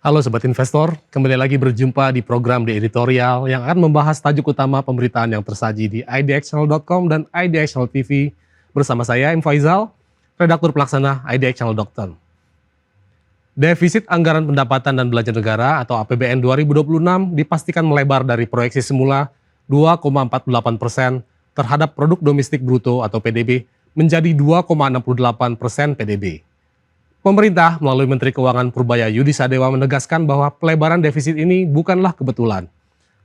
Halo Sobat Investor, kembali lagi berjumpa di program The Editorial yang akan membahas tajuk utama pemberitaan yang tersaji di idxchannel.com dan idxchannel TV bersama saya, M. Faizal, redaktur pelaksana idxchannel.com. Defisit anggaran pendapatan dan belanja negara atau APBN 2026 dipastikan melebar dari proyeksi semula 2,48% terhadap produk domestik bruto atau PDB menjadi 2,68% PDB. Pemerintah melalui Menteri Keuangan Purbaya Yudi Sadewa menegaskan bahwa pelebaran defisit ini bukanlah kebetulan,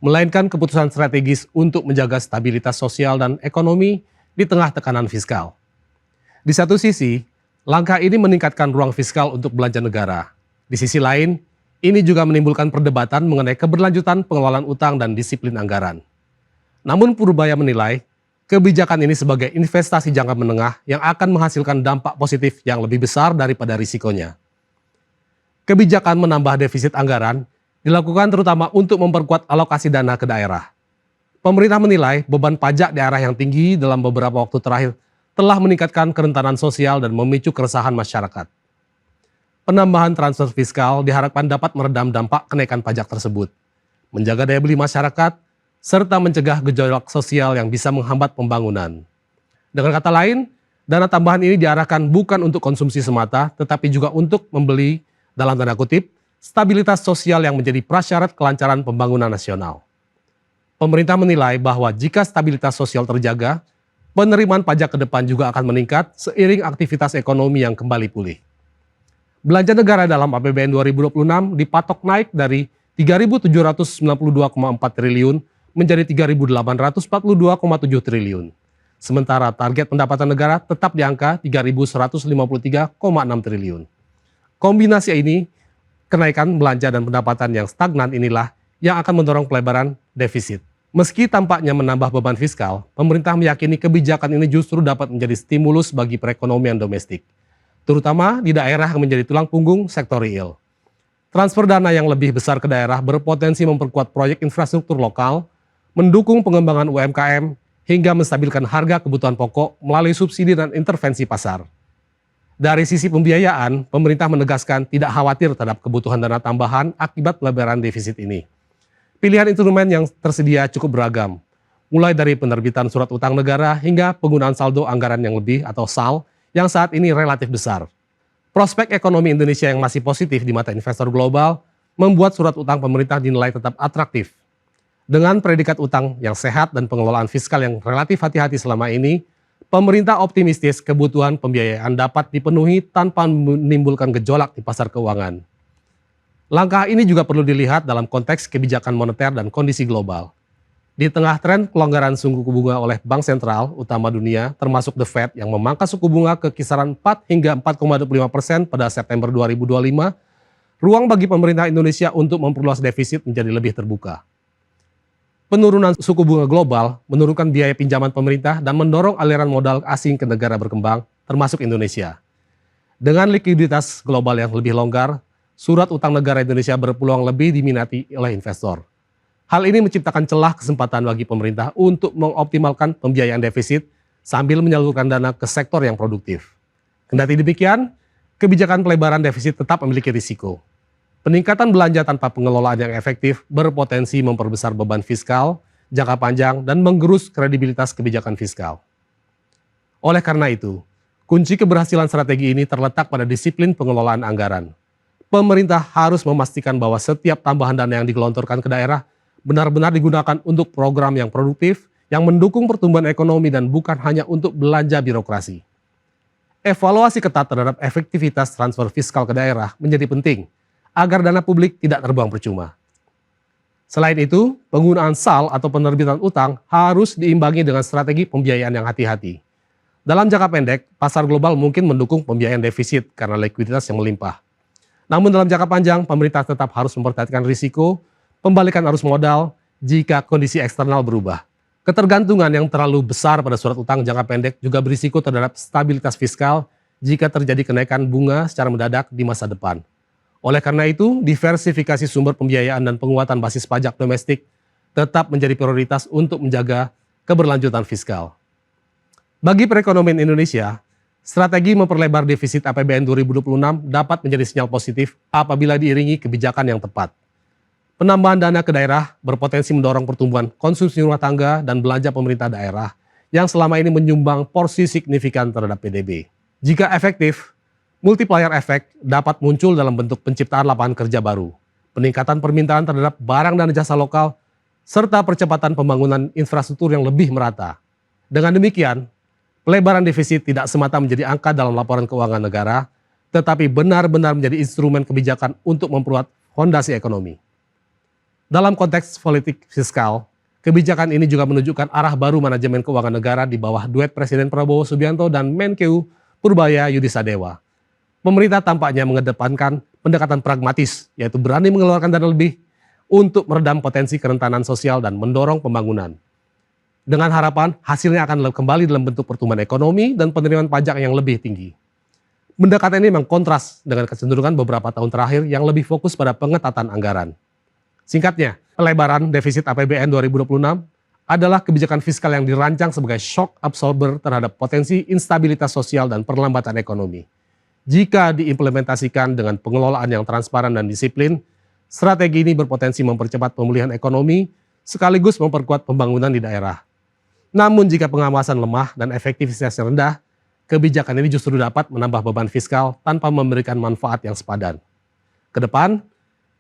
melainkan keputusan strategis untuk menjaga stabilitas sosial dan ekonomi di tengah tekanan fiskal. Di satu sisi, langkah ini meningkatkan ruang fiskal untuk belanja negara. Di sisi lain, ini juga menimbulkan perdebatan mengenai keberlanjutan pengelolaan utang dan disiplin anggaran. Namun Purbaya menilai, kebijakan ini sebagai investasi jangka menengah yang akan menghasilkan dampak positif yang lebih besar daripada risikonya. Kebijakan menambah defisit anggaran dilakukan terutama untuk memperkuat alokasi dana ke daerah. Pemerintah menilai beban pajak daerah yang tinggi dalam beberapa waktu terakhir telah meningkatkan kerentanan sosial dan memicu keresahan masyarakat. Penambahan transfer fiskal diharapkan dapat meredam dampak kenaikan pajak tersebut, menjaga daya beli masyarakat, serta mencegah gejolak sosial yang bisa menghambat pembangunan. Dengan kata lain, dana tambahan ini diarahkan bukan untuk konsumsi semata, tetapi juga untuk membeli, dalam tanda kutip, stabilitas sosial yang menjadi prasyarat kelancaran pembangunan nasional. Pemerintah menilai bahwa jika stabilitas sosial terjaga, penerimaan pajak ke depan juga akan meningkat seiring aktivitas ekonomi yang kembali pulih. Belanja negara dalam APBN 2026 dipatok naik dari 3.792,4 triliun menjadi 3.842,7 triliun. Sementara target pendapatan negara tetap di angka 3.153,6 triliun. Kombinasi ini, kenaikan belanja dan pendapatan yang stagnan inilah yang akan mendorong pelebaran defisit. Meski tampaknya menambah beban fiskal, pemerintah meyakini kebijakan ini justru dapat menjadi stimulus bagi perekonomian domestik, terutama di daerah yang menjadi tulang punggung sektor real. Transfer dana yang lebih besar ke daerah berpotensi memperkuat proyek infrastruktur lokal, mendukung pengembangan UMKM, hingga menstabilkan harga kebutuhan pokok melalui subsidi dan intervensi pasar. Dari sisi pembiayaan, pemerintah menegaskan tidak khawatir terhadap kebutuhan dana tambahan akibat pelebaran defisit ini. Pilihan instrumen yang tersedia cukup beragam, mulai dari penerbitan surat utang negara hingga penggunaan saldo anggaran yang lebih atau SAL yang saat ini relatif besar. Prospek ekonomi Indonesia yang masih positif di mata investor global membuat surat utang pemerintah dinilai tetap atraktif. Dengan predikat utang yang sehat dan pengelolaan fiskal yang relatif hati-hati selama ini, pemerintah optimistis kebutuhan pembiayaan dapat dipenuhi tanpa menimbulkan gejolak di pasar keuangan. Langkah ini juga perlu dilihat dalam konteks kebijakan moneter dan kondisi global. Di tengah tren pelonggaran suku bunga oleh bank sentral utama dunia, termasuk The Fed yang memangkas suku bunga ke kisaran 4 hingga 4,25% pada September 2025, ruang bagi pemerintah Indonesia untuk memperluas defisit menjadi lebih terbuka. Penurunan suku bunga global menurunkan biaya pinjaman pemerintah dan mendorong aliran modal asing ke negara berkembang, termasuk Indonesia. Dengan likuiditas global yang lebih longgar, surat utang negara Indonesia berpeluang lebih diminati oleh investor. Hal ini menciptakan celah kesempatan bagi pemerintah untuk mengoptimalkan pembiayaan defisit sambil menyalurkan dana ke sektor yang produktif. Kendati demikian, kebijakan pelebaran defisit tetap memiliki risiko. Peningkatan belanja tanpa pengelolaan yang efektif berpotensi memperbesar beban fiskal, jangka panjang, dan menggerus kredibilitas kebijakan fiskal. Oleh karena itu, kunci keberhasilan strategi ini terletak pada disiplin pengelolaan anggaran. Pemerintah harus memastikan bahwa setiap tambahan dana yang digelontorkan ke daerah benar-benar digunakan untuk program yang produktif, yang mendukung pertumbuhan ekonomi dan bukan hanya untuk belanja birokrasi. Evaluasi ketat terhadap efektivitas transfer fiskal ke daerah menjadi penting, agar dana publik tidak terbuang percuma. Selain itu, penggunaan SAL atau penerbitan utang harus diimbangi dengan strategi pembiayaan yang hati-hati. Dalam jangka pendek, pasar global mungkin mendukung pembiayaan defisit karena likuiditas yang melimpah. Namun dalam jangka panjang, pemerintah tetap harus memperhatikan risiko, pembalikan arus modal jika kondisi eksternal berubah. Ketergantungan yang terlalu besar pada surat utang jangka pendek juga berisiko terhadap stabilitas fiskal jika terjadi kenaikan bunga secara mendadak di masa depan. Oleh karena itu, diversifikasi sumber pembiayaan dan penguatan basis pajak domestik tetap menjadi prioritas untuk menjaga keberlanjutan fiskal. Bagi perekonomian Indonesia, Strategi memperlebar defisit APBN 2026 dapat menjadi sinyal positif apabila diiringi kebijakan yang tepat. Penambahan dana ke daerah berpotensi mendorong pertumbuhan konsumsi rumah tangga dan belanja pemerintah daerah yang selama ini menyumbang porsi signifikan terhadap PDB. Jika efektif, multiplier effect dapat muncul dalam bentuk penciptaan lapangan kerja baru, peningkatan permintaan terhadap barang dan jasa lokal, serta percepatan pembangunan infrastruktur yang lebih merata. Dengan demikian, pelebaran defisit tidak semata menjadi angka dalam laporan keuangan negara, tetapi benar-benar menjadi instrumen kebijakan untuk memperkuat fondasi ekonomi. Dalam konteks politik fiskal, kebijakan ini juga menunjukkan arah baru manajemen keuangan negara di bawah duet Presiden Prabowo Subianto dan Menkeu Purbaya Yudisadewa. Pemerintah tampaknya mengedepankan pendekatan pragmatis, yaitu berani mengeluarkan dana lebih untuk meredam potensi kerentanan sosial dan mendorong pembangunan. Dengan harapan hasilnya akan kembali dalam bentuk pertumbuhan ekonomi dan penerimaan pajak yang lebih tinggi. Pendekatan ini memang kontras dengan kecenderungan beberapa tahun terakhir yang lebih fokus pada pengetatan anggaran. Singkatnya, pelebaran defisit APBN 2026 adalah kebijakan fiskal yang dirancang sebagai shock absorber terhadap potensi instabilitas sosial dan perlambatan ekonomi. Jika diimplementasikan dengan pengelolaan yang transparan dan disiplin, strategi ini berpotensi mempercepat pemulihan ekonomi sekaligus memperkuat pembangunan di daerah. Namun jika pengawasan lemah dan efektivitasnya rendah, kebijakan ini justru dapat menambah beban fiskal tanpa memberikan manfaat yang sepadan. Kedepan,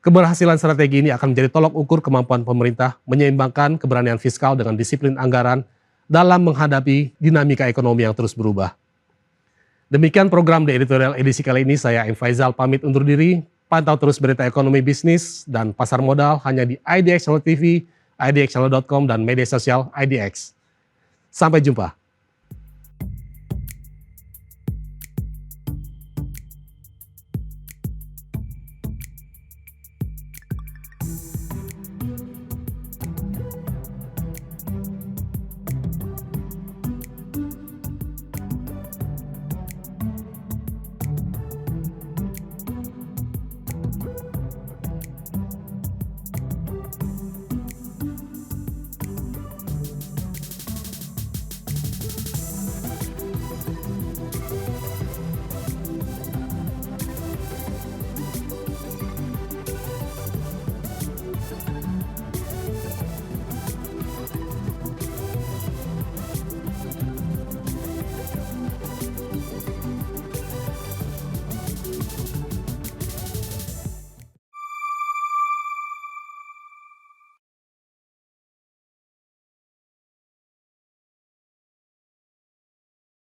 keberhasilan strategi ini akan menjadi tolok ukur kemampuan pemerintah menyeimbangkan keberanian fiskal dengan disiplin anggaran dalam menghadapi dinamika ekonomi yang terus berubah. Demikian program The Editorial edisi kali ini, saya M. Faizal pamit undur diri. Pantau terus berita ekonomi, bisnis, dan pasar modal hanya di IDX Channel TV, idxchannel.com, dan media sosial IDX. Sampai jumpa.